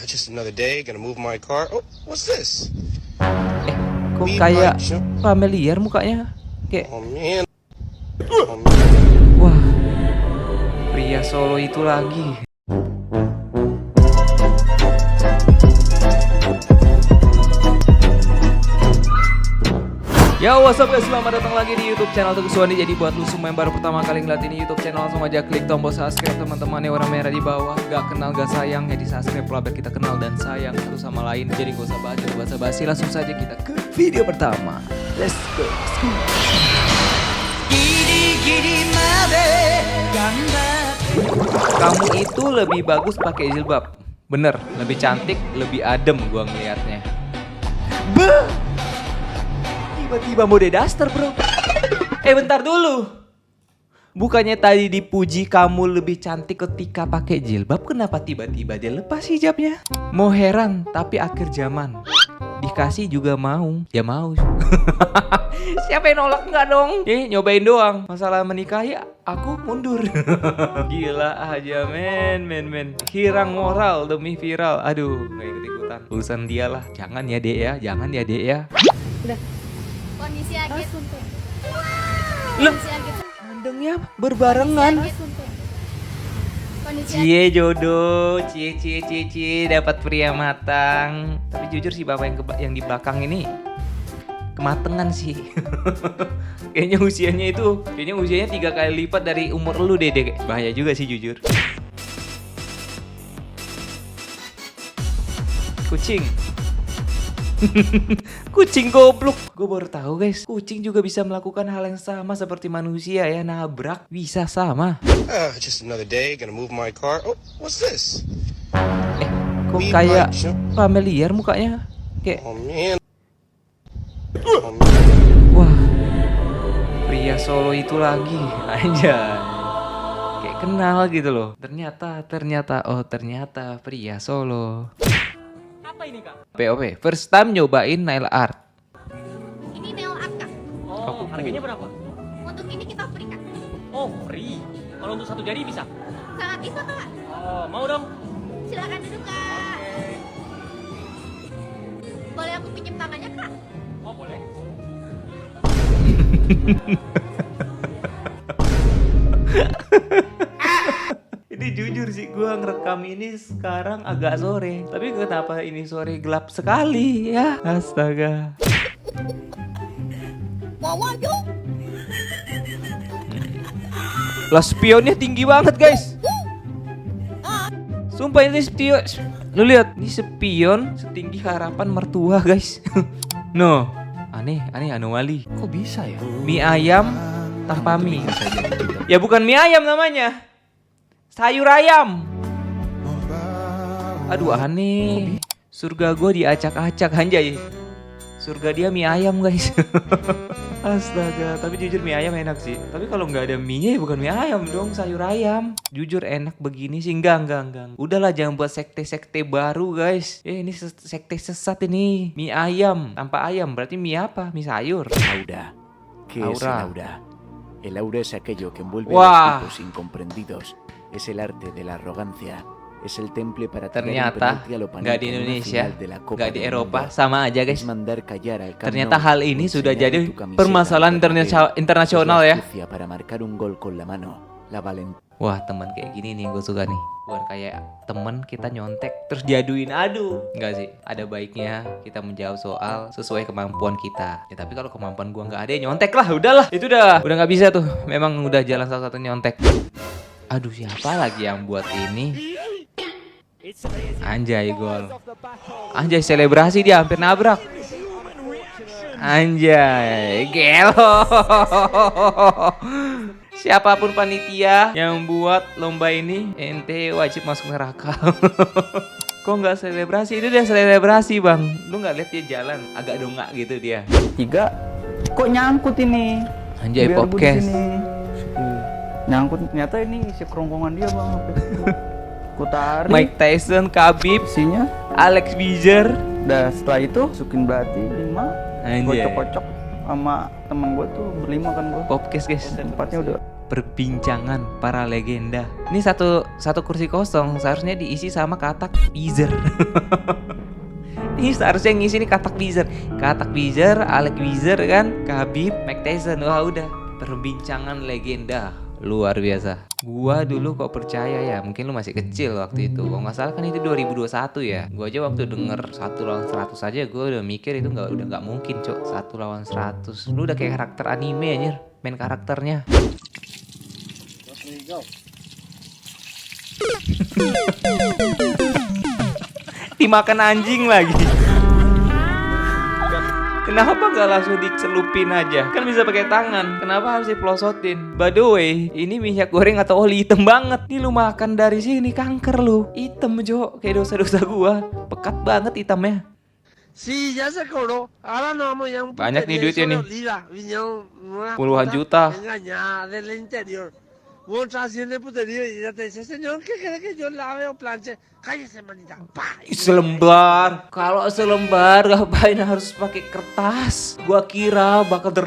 Just another day, gonna move my car. Oh, what's this? Kok Me kayak might jump. familiar mukanya? Kayak, Oh man. Oh man. wah, pria Solo itu lagi. Yo, what's up guys, selamat datang lagi di YouTube channel Teguh Suwandi. Jadi buat lu semua yang baru pertama kali ngeliat ini YouTube channel, langsung aja klik tombol subscribe teman-teman yang warna merah di bawah. Gak kenal gak sayang, ya di subscribe lah biar kita kenal dan sayang satu sama lain. Jadi gak usah basa-basi, langsung saja kita ke video pertama. Let's go. Kamu itu lebih bagus pakai jilbab. Bener, lebih cantik, lebih adem gua ngelihatnya. Tiba-tiba mode daster bro. Bentar dulu. Bukannya tadi dipuji kamu lebih cantik ketika pakai jilbab, kenapa tiba-tiba dia lepas hijabnya? Mau heran, tapi akhir zaman dikasih juga mau. Ya mau. Siapa yang nolak enggak dong? Nyobain doang. Masalah menikah ya aku mundur. Gila aja men. Hirang moral demi viral. Aduh, nggak ikut-ikutan. Urusan dia lah. Jangan ya dek ya. Jangan ya dek ya. Udah. Kondisi Agit. Loh, Kondisi Agit. mandengnya berbarengan. Kondisi Agit. Cie jodoh, cie dapat pria matang. Tapi jujur sih bapak yang di belakang ini kematangan sih. Kayaknya usianya 3 kali lipat dari umur lu dede. Bahaya juga sih jujur. Kucing. Kucing goblok. Gue baru tahu guys, kucing juga bisa melakukan hal yang sama seperti manusia ya, nabrak bisa sama. Just another day, gonna move my car. Oh, what's this? Kok Me kayak might jump. familiar mukanya? Kayak, Oh man. Oh man. wah, pria Solo itu lagi. Anjay. Kayak kenal gitu loh. Ternyata pria Solo. Apa ini kak? POV, first time nyobain nail art. Ini nail art kak. Oh, harganya berapa? Untuk ini kita free kak. Oh, free. Kalau untuk satu jari bisa? Sangat bisa kak. Oh, mau dong? Silakan duduk kak. Boleh aku pinjam tangannya kak? Oh, boleh. Ini jujur sih, gua ngerekam ini sekarang agak sore. Tapi kenapa ini sore gelap sekali ya? Astaga. Lah spionnya tinggi banget guys. Sumpah ini spion. Lu lihat, ini spion setinggi harapan mertua guys. No, aneh anomali. Kok bisa ya? Mie ayam tanpa mie. Ya bukan mie ayam namanya. Sayur ayam. Aduh aneh. Surga gue diacak-acak anjay. Surga dia mie ayam guys. Astaga, tapi jujur mie ayam enak sih. Tapi kalau nggak ada mie-nya ya bukan mie ayam dong, sayur ayam. Jujur enak begini sih, enggak. Udahlah jangan buat sekte-sekte baru guys. Ini sekte sesat ini. Mie ayam tanpa ayam berarti mie apa? Mie sayur. Aura. ¿Qué es el Aura. aura? El aura es aquello que envuelve Wah. a los tipos incomprendidos. Es el arte de la arrogancia. Es el temple para tirar en Ternyata penalti a lo nggak Panenka di en una Indonesia, final de la Copa nggak di del Eropa, Mundo. sama aja guys. Es mandar callar al Camp Ternyata Nou hal o ini sudah enseñar jadi tu camiseta permasalahan al papel. internasional Es la ya. astucia para marcar un gol con la mano. La valentía. Wah teman kayak gini nih gue suka nih. Bukan kayak temen kita nyontek terus diaduin adu. Enggak sih, ada baiknya kita menjawab soal sesuai kemampuan kita. Ya tapi kalau kemampuan gua nggak ada ya nyontek lah, udahlah. Itu udah nggak bisa tuh. Memang udah jalan salah satu nyontek. Aduh siapa lagi yang buat ini? Anjay gol. Anjay selebrasi dia hampir nabrak. Anjay gelo. Siapapun panitia yang buat lomba ini, ente wajib masuk neraka. Kok nggak selebrasi? Itu dia selebrasi bang. Lu nggak lihat dia jalan agak dongak gitu dia. 3 kok nyangkut ini. Anjay Biar gua di podcast. sini. Nyangkut ternyata ini isi kerongkongan dia bang. Ku tarik Mike Tyson, Khabib, isinya. Alex Bizer. Udah setelah itu masukin belati 5. Anjay. Kocok-kocok sama temen gue tuh berlima kan gue. Podcast guys. Tempatnya udah perbincangan para legenda. Ini satu kursi kosong, seharusnya diisi sama Katak Bizer. Ini seharusnya yang ngisi nih Katak Bizer, Alex Bizer kan, Khabib, Mike Tyson. Wah udah, perbincangan legenda luar biasa. Gua dulu kok percaya ya, mungkin lu masih kecil waktu itu. Kalau nggak salah kan itu 2021 ya. Gua aja waktu denger 1 lawan 100 aja gua udah mikir itu udah nggak mungkin, Cok. 1 lawan 100. Lu udah kayak karakter anime anjir, main karakternya. Dimakan anjing lagi. Kenapa gak langsung dicelupin aja? Kan bisa pakai tangan. Kenapa harus diplosotin? By the way, ini minyak goreng atau oli hitam banget. Ini lu makan dari sini kanker lu. Hitam, Jo. Kayak dosa-dosa gua. Pekat banget hitamnya. Sí, ya se cobró. Ahora nos vamos ya un Banyak nih duitnya nih. Vinieron unas Puluhan putas juta. engañadas del interior. Vos entras haciendo puterío y ella te dice, señor, ¿qué quiere que yo lave o planche? Cállese, manita. ¡Pah! Selembar. Kalau selembar ngapain harus pakai kertas? Gua kira bakal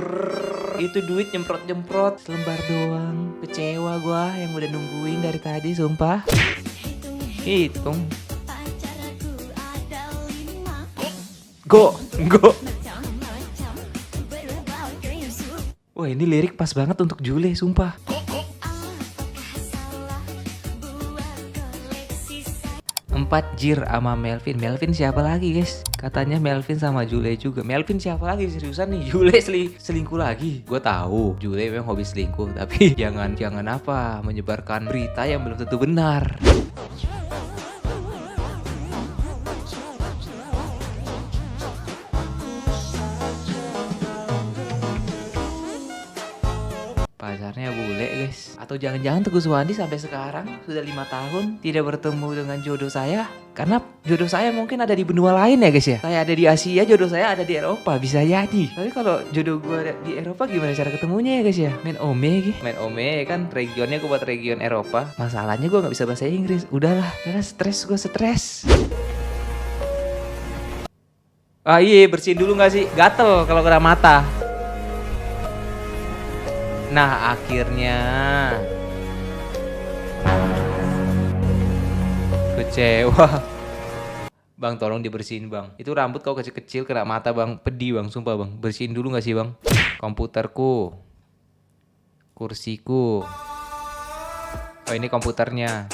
itu duit nyemprot-nyemprot. Selembar doang. Kecewa gua yang udah nungguin dari tadi, sumpah. Hitung. Go. Wah, ini lirik pas banget untuk Jule, sumpah. 4 Jir sama Melvin. Melvin siapa lagi, guys? Katanya Melvin sama Jule juga. Melvin siapa lagi? Seriusan nih, Jule selingkuh lagi. Gue tahu Jule memang hobi selingkuh, tapi jangan apa menyebarkan berita yang belum tentu benar. Pacarnya bule, guys. Atau jangan-jangan Teguh Suwandi sampai sekarang sudah 5 tahun tidak bertemu dengan jodoh saya. Karena jodoh saya mungkin ada di benua lain ya, guys ya. Saya ada di Asia, jodoh saya ada di Eropa, bisa jadi. Tapi kalau jodoh gue ada di Eropa, gimana cara ketemunya ya, guys ya? Main Ome kan regionnya gue buat region Eropa. Masalahnya gue nggak bisa bahasa Inggris. Udahlah, karena gue stres. Ah iya, bersihin dulu nggak sih? Gatel kalau kena mata. Nah, akhirnya kecewa. Bang, tolong dibersihin, Bang. Itu rambut kau kecil-kecil kena mata, Bang. Pedih, Bang. Sumpah, Bang. Bersihin dulu gak sih, Bang? Komputerku. Kursiku. Oh, ini komputernya.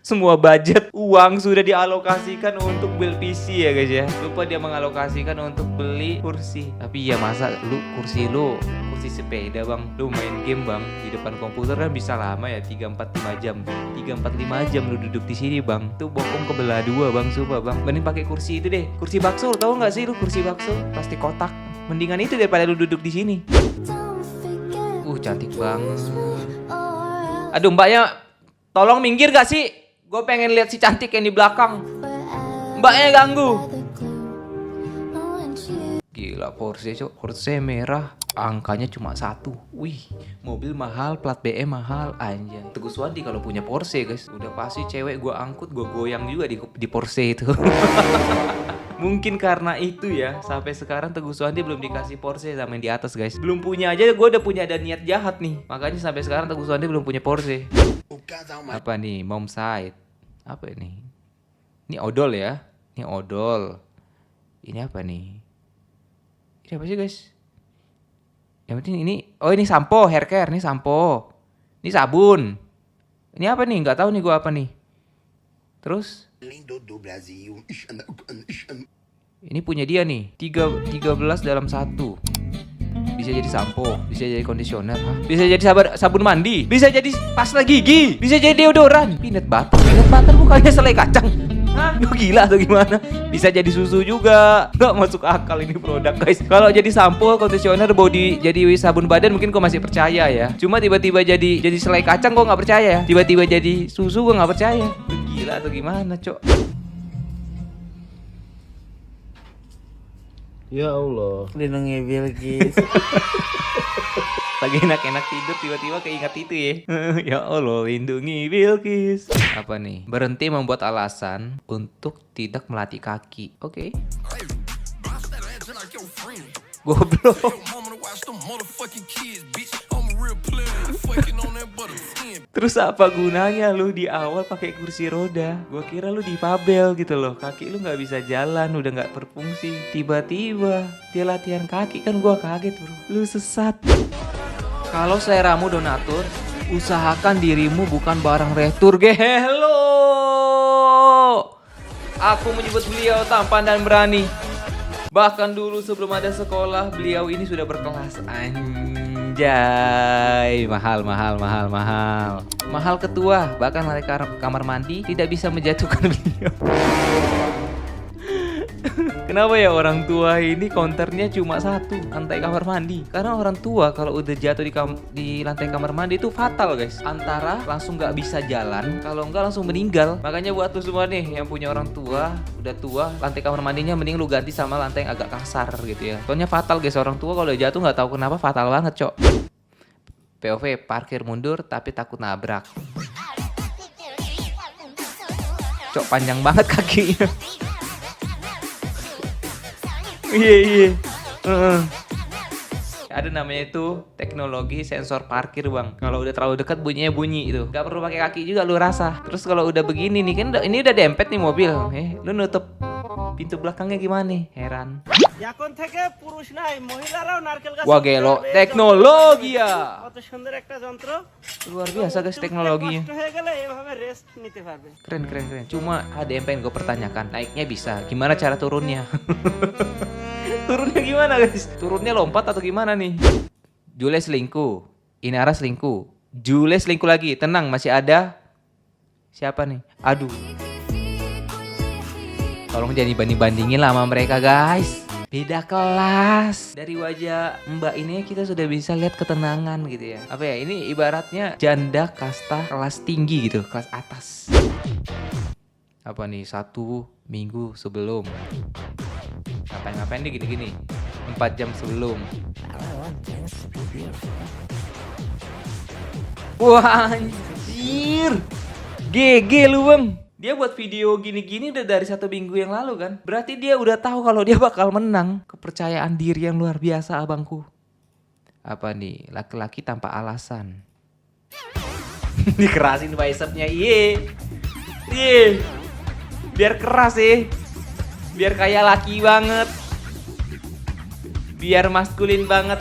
Semua budget uang sudah dialokasikan untuk beli PC ya, guys ya. Lupa dia mengalokasikan untuk beli kursi. Tapi ya masa kursi sepeda, Bang. Lu main game, Bang, di depan komputer kan bisa lama ya, 3-4-5 jam. 3-4-5 jam lu duduk di sini, Bang. Tuh bokong kebelah dua, Bang, sumpah, Bang. Mending pakai kursi itu deh. Kursi bakso, tahu nggak sih lu kursi bakso? Plastik kotak. Mendingan itu daripada lu duduk di sini. Cantik banget. Aduh, mbaknya tolong minggir gak sih? Gue pengen lihat si cantik yang di belakang. Mbaknya ganggu. Gila, Porsche, Cok. Porsche merah. Angkanya cuma 1. Wih, mobil mahal, plat BM mahal. Anjay. Teguh Suwandi kalau punya Porsche, guys, udah pasti cewek gue angkut, gue goyang juga di Porsche itu. Mungkin karena itu ya, sampai sekarang Teguh Suwandi belum dikasih Porsche sama yang di atas, guys. Belum punya aja, gue udah punya ada niat jahat nih. Makanya sampai sekarang Teguh Suwandi belum punya Porsche. Apa nih, mom side? Apa ini? Ini odol ya? Ini odol. Ini apa nih? Ini apa sih, guys? Yang penting ini, oh ini sampo, hair care, ini sampo. Ini sabun. Ini apa nih? Nggak tahu nih gue apa nih. Terus? Ini punya dia nih, 13 dalam 1. Bisa jadi sampo, bisa jadi conditioner, bisa jadi sabun mandi, bisa jadi pasta gigi, bisa jadi deodoran, peanut butter bukannya selai kacang. Hah? Lu gila atau gimana? Bisa jadi susu juga. Nggak masuk akal ini produk, guys. Kalau jadi sampo, conditioner, body, jadi sabun badan mungkin kau masih percaya ya. Cuma tiba-tiba jadi selai kacang kau nggak percaya. Tiba-tiba jadi susu gua nggak percaya. Lu gila atau gimana, Cok? Ya Allah. Lindungi Bilqis. Lagi enak-enak tidur tiba-tiba keingat itu ya. Ya Allah, lindungi Bilqis. Apa nih? Berhenti membuat alasan untuk tidak melatih kaki. Oke. Goblok. Terus apa gunanya lu di awal pakai kursi roda? Gua kira lu difabel gitu loh. Kaki lu nggak bisa jalan, udah nggak berfungsi. Tiba-tiba dia latihan kaki, kan gua kaget bro. Lu sesat. Kalau seleramu donatur, usahakan dirimu bukan barang retur. Hello. Aku menyebut beliau tampan dan berani. Bahkan dulu sebelum ada sekolah, beliau ini sudah berkelas. Anjay, mahal. Mahal ketua, bahkan naik kamar mandi tidak bisa menjatuhkan beliau. Kenapa ya orang tua ini counternya cuma satu, lantai kamar mandi? Karena orang tua kalau udah jatuh di lantai kamar mandi itu fatal guys. Antara langsung nggak bisa jalan, kalau nggak langsung meninggal. Makanya buat tuh semua nih yang punya orang tua, udah tua, lantai kamar mandinya mending lu ganti sama lantai yang agak kasar gitu ya. Soalnya fatal guys, orang tua kalau jatuh nggak tahu kenapa fatal banget cok. POV parkir mundur tapi takut nabrak. Cok panjang banget kakinya. Iya. Ada namanya itu teknologi sensor parkir bang. Kalau udah terlalu dekat bunyinya bunyi itu. Gak perlu pakai kaki juga lu rasa. Terus kalau udah begini nih kan ini udah dempet nih mobil. Lu nutup pintu belakangnya gimana nih? Heran. Wah gelo, teknologi ya. Luar biasa guys teknologinya. Keren. Cuma ada yang pengen gue pertanyakan. Naiknya bisa, gimana cara turunnya? Turunnya gimana guys? Turunnya lompat atau gimana nih? Jule selingkuh, Inara selingkuh, Jule selingkuh lagi. Tenang, masih ada. Siapa nih? Aduh. Tolong jangan dibanding-bandingin lah sama mereka guys. Beda kelas. Dari wajah mbak ini kita sudah bisa lihat ketenangan gitu ya. Apa ya, ini ibaratnya janda kasta kelas tinggi gitu, kelas atas. Apa nih, 1 minggu sebelum. Ngapain nih gini-gini 4 jam sebelum. Wah anjir, GG lu bang. Dia buat video gini-gini udah dari 1 minggu yang lalu kan. Berarti dia udah tahu kalau dia bakal menang. Kepercayaan diri yang luar biasa abangku. Apa nih, laki-laki tanpa alasan. Dikerasin bicepnya, iye. Biar keras sih. Biar kayak laki banget. Biar maskulin banget.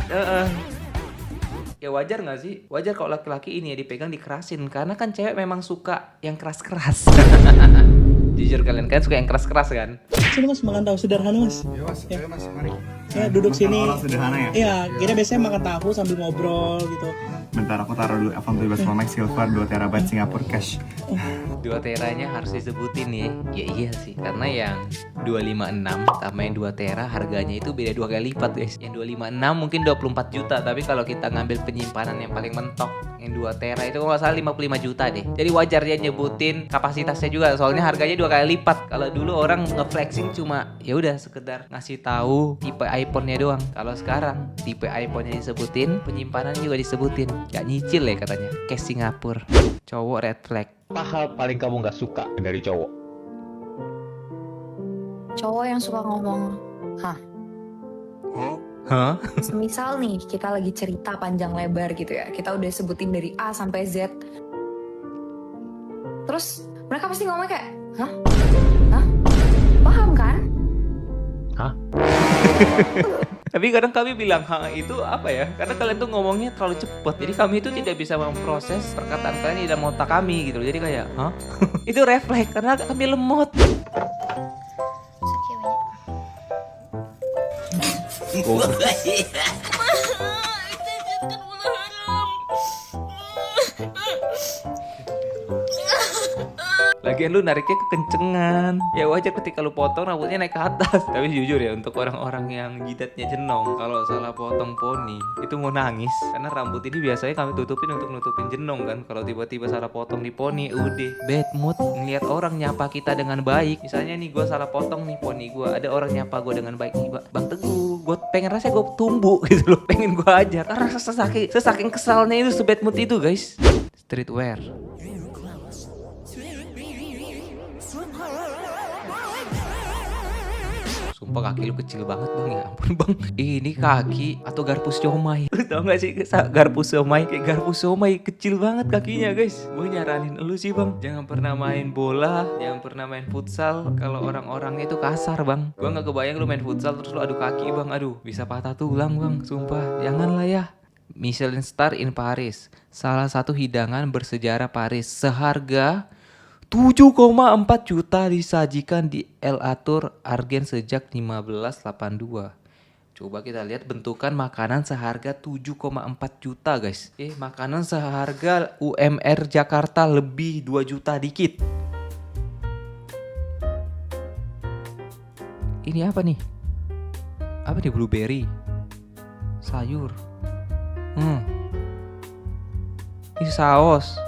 Ya wajar gak sih? Wajar kalau laki-laki ini ya dipegang dikerasin. Karena kan cewek memang suka yang keras-keras. Jujur kalian kan suka yang keras-keras kan? Sini mas makan tahu sederhana mas. Iya mas, ayo mas, mari. Ya duduk Mas, sini. orang sederhana ya? Iya, kita biasanya makan tahu sambil ngobrol gitu. Bentar aku taruh dulu iPhone 17 Pro Max Silver 2 TB Singapore Cash. 2 teranya harus disebutin ya. Ya iya sih, karena yang 256 sama yang 2 tera harganya itu beda 2 kali lipat guys. Yang 256 mungkin 24 juta, tapi kalau kita ngambil penyimpanan yang paling mentok, yang 2 tera itu kalau nggak salah 55 juta deh. Jadi wajar dia nyebutin kapasitasnya juga, soalnya harganya 2 kali lipat. Kalau dulu orang nge-flexing cuma ya udah sekedar ngasih tahu tipe iPhone-nya doang. Kalau sekarang tipe iPhone-nya disebutin, penyimpanan juga disebutin. Gak nyicil ya katanya. Cash Singapura. Cowok red flag. Apa hal paling kamu gak suka dari cowok? Cowok yang suka ngomong, Hah? Semisal nih kita lagi cerita panjang lebar gitu ya, kita udah sebutin dari A sampai Z. Terus mereka pasti ngomong kayak, Hah? Paham kan? Hah? Tapi kadang kami bilang itu apa ya? Karena kalian tuh ngomongnya terlalu cepet. Jadi kami itu tidak bisa memproses perkataan kalian di dalam otak kami gitu. Jadi kayak, hah? Itu refleks karena kami lemot. Oh. Lagian lu nariknya kekencengan. Ya wajar ketika lu potong rambutnya naik ke atas. Tapi jujur ya, untuk orang-orang yang jidatnya jenong, kalau salah potong poni itu mau nangis. Karena rambut ini biasanya kami tutupin untuk nutupin jenong kan. Kalau tiba-tiba salah potong di poni, udah bad mood. Ngeliat orang nyapa kita dengan baik. Misalnya nih gue salah potong nih poni gue, ada orang nyapa gue dengan baik nih, Bang Teguh, gue pengen rasanya gue tumbuh gitu loh. Pengen gue ajar. Karena sesaking kesalnya itu sebad mood itu guys. Streetwear. Sumpah kaki lu kecil banget bang, ya ampun bang. Ini kaki atau garpus siomay. Lu tau gak sih garpus siomay? Kayak garpus siomay kecil banget kakinya guys. Gue nyaranin lu sih bang, jangan pernah main bola, jangan pernah main futsal. Kalau orang-orangnya itu kasar bang. Gue gak kebayang lu main futsal terus lu adu kaki bang. Aduh bisa patah tulang bang, sumpah. Janganlah ya. Michelin Star in Paris, salah satu hidangan bersejarah Paris, seharga 7,4 juta disajikan di El Atur Argen sejak 1582. Coba kita lihat bentukan makanan seharga 7,4 juta guys. Makanan seharga UMR Jakarta lebih 2 juta dikit. Ini apa nih? Apa nih, blueberry? Sayur. Ini saus.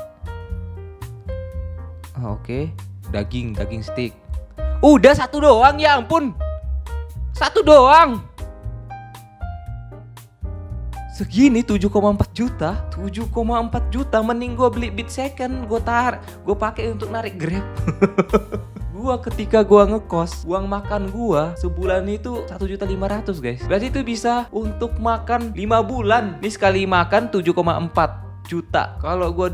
Oke. Daging stick. Udah satu doang, ya ampun. Satu doang. Segini 7,4 juta. 7,4 juta mending gue beli Beat Second, gue pakai untuk narik Grab. Gua ketika gua ngekos, uang makan gua sebulan itu 1.500.000 guys. Berarti itu bisa untuk makan 5 bulan. Nih sekali makan 7,4 juta. Kalau gua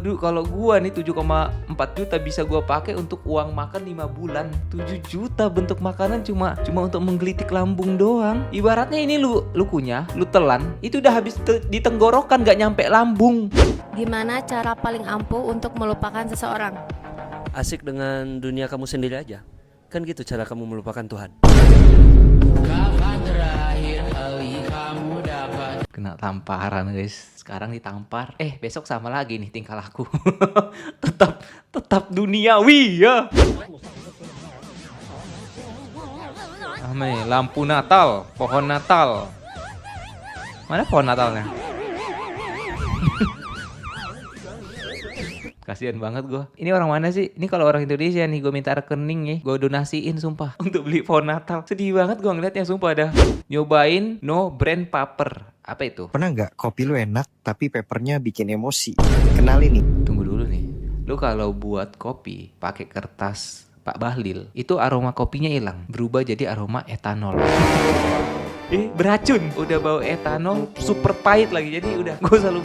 nih 7,4 juta bisa gua pakai untuk uang makan 5 bulan. 7 juta bentuk makanan cuma untuk menggelitik lambung doang. Ibaratnya ini lu kunyah, lu telan, itu udah habis di tenggorokan, gak nyampe lambung. Gimana cara paling ampuh untuk melupakan seseorang? Asik dengan dunia kamu sendiri aja. Kan gitu cara kamu melupakan Tuhan. Kena tamparan guys. Sekarang ditampar. Besok sama lagi nih tingkah laku. tetap duniawi ya. Lampu Natal, pohon Natal. Mana pohon Natalnya? Kasian banget gue. Ini orang mana sih? Ini kalau orang Indonesia nih, gue minta rekening nih, gue donasiin sumpah untuk beli pohon Natal. Sedih banget gue ngeliatnya sumpah dah. Nyobain no brand paper. Apa itu? Pernah nggak kopi lu enak tapi papernya bikin emosi? Kenalin nih. Tunggu dulu nih. Lu kalau buat kopi pakai kertas Pak Bahlil, itu aroma kopinya hilang, berubah jadi aroma etanol. Beracun. Udah bau etanol, super pahit lagi. Jadi udah, gue selalu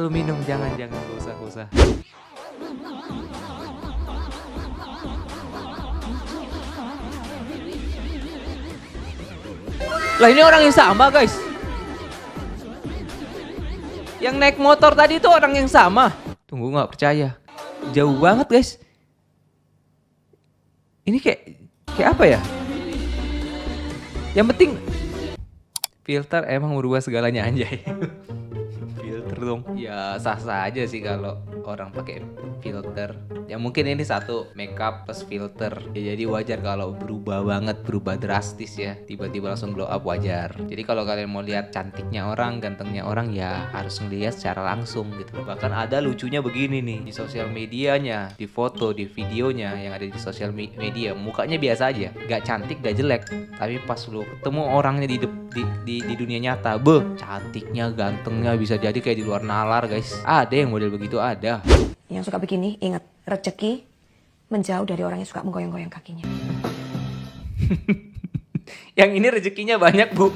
minum. Jangan, gak usah. Lah ini orang yang sama guys. Yang naik motor tadi itu orang yang sama. Tunggu, gak percaya. Jauh banget guys. Ini kayak apa ya? Yang penting filter emang merubah segalanya anjay. Filter dong. Ya sah-sah aja sih kalau orang pakai filter. Ya mungkin ini satu makeup plus filter. Ya jadi wajar kalau berubah banget, berubah drastis ya. Tiba-tiba langsung glow up, wajar. Jadi kalau kalian mau lihat cantiknya orang, gantengnya orang, ya harus ngelihat secara langsung gitu. Bahkan ada lucunya begini nih di sosial medianya, di foto, di videonya yang ada di sosial media, mukanya biasa aja, gak cantik, gak jelek. Tapi pas lu ketemu orangnya di dunia nyata, cantiknya, gantengnya, bisa jadi kayak di luar nalar guys. Ada yang model begitu, ada. Yang suka begini, ingat, rezeki menjauh dari orang yang suka menggoyang-goyang kakinya. Yang ini rezekinya banyak, Bu.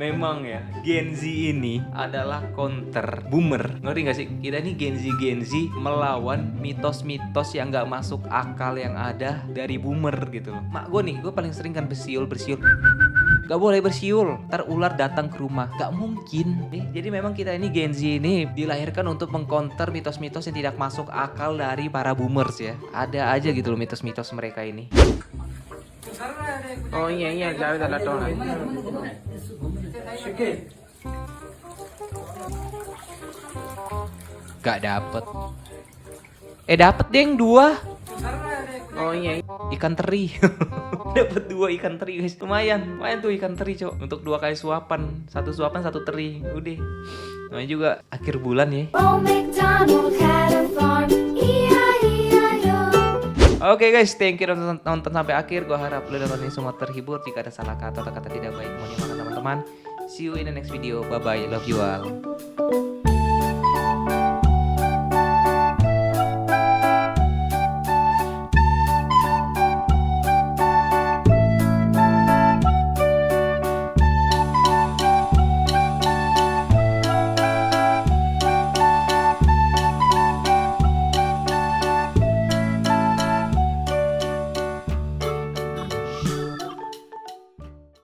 Memang ya, Gen Z ini adalah counter boomer. Ngerti gak sih? Kita ini Gen Z melawan mitos-mitos yang gak masuk akal yang ada dari boomer gitu loh. Mak gue nih, gue paling sering kan bersiul. Gak boleh bersiul, ntar ular datang ke rumah. Gak mungkin. Jadi memang kita ini Gen Z ini dilahirkan untuk mengcounter mitos-mitos yang tidak masuk akal dari para boomers ya. Ada aja gitu loh mitos-mitos mereka ini. Oh iya, jauh dah datang. Gak dapet. Dapet deh yang 2. Oh iya. Ikan teri. Dapat 2 ikan teri guys. Lumayan tuh ikan teri cok. Untuk 2 kali suapan. 1 suapan 1 teri. Udah. Namanya juga akhir bulan ya. Oke guys, thank you nonton sampai akhir. Gue harap lo nonton ini semua terhibur. Jika ada salah kata atau kata tidak baik, mohon dimaafkan teman-teman. See you in the next video. Bye bye. Love you all.